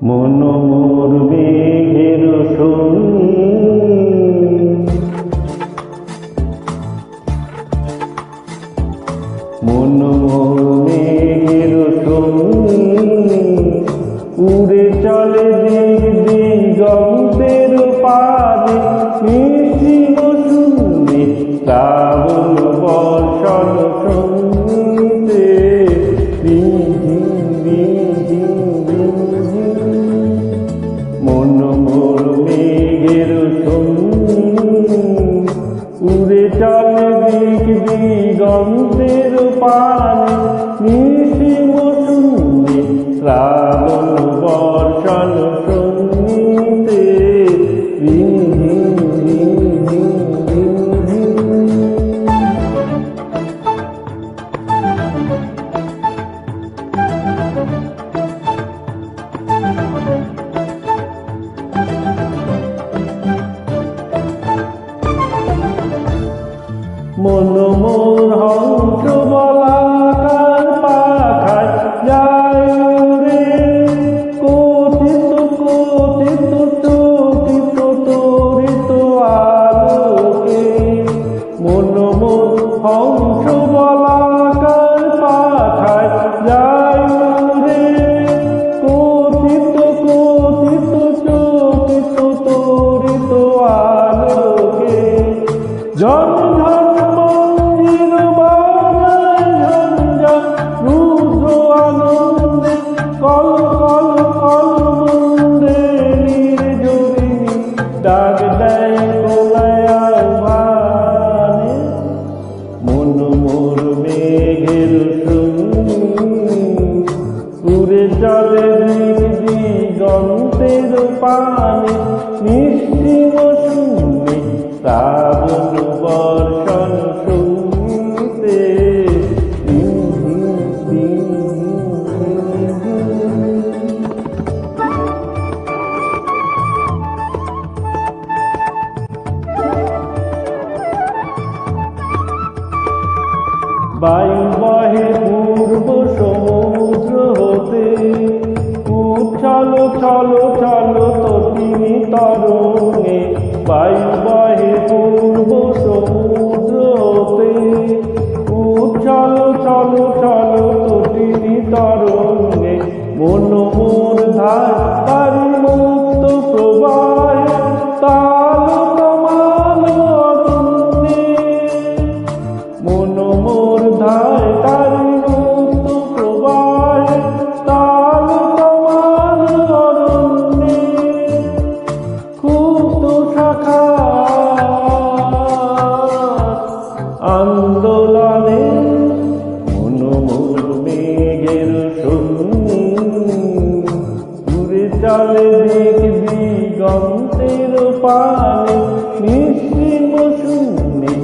মন মোর মেঘের সঙ্গী, মন মোর মেঘের সঙ্গী, উড়ে চলে দিক দিগন্তের পারে, মিষ্টি মৌসুমে শ্রাবণ বর্ষণ সঙ্গীতে, মন মোর মেঘের সঙ্গী, উড়ে চলে দিক দিগন্তের পানে, মিষ্টি মৌসুমে শ্রাবণ বর্ষণ সঙ্গীতে, মন মোর হংস বলাকার পাখায় যায় উড়ে, কথিত কথিত চকিত তরিত আলোকে, মন মোর হংস বলাকার পাখায় যায় উড়ে, কথিত কথিত চকিত তরিত আলোকে, ঝনঝন মঞ্জির বাজায় ঝঞ্ঝা, রুদ্র আনন্দে কল কল কল মুন্দে, নির্জরিণী ডাক দেয় কোলায় আহ্বানে, মন মোর মেঘের সঙ্গী, উড়ে চলে দিক দিগন্তের পানে, মিষ্টি মৌসুমে শ্রাবণ বর্ষণ সঙ্গীতে, বায়ু বহে পূর্ব সমুদ্র হতে, চলো চলো চলো তটিনী তরঙ্গে, বায়ু বহে পূর্ব সমুদ্র হতে, চলো চলো চলো তটিনী তরঙ্গে, মন মোর ধার তারি মুক্ত প্রবাহে, তাল তমাল অরণ্যে, মন মোর ধার তারি মুক্ত প্রবাহে, তাল তমাল অরণ্যে, ক্ষুব্ধ শাখা আন্দোলনে, মন মোর মেঘের সঙ্গী, উড়ে চলে দিক দিগন্তের পানে, মিষ্টি মৌসুমে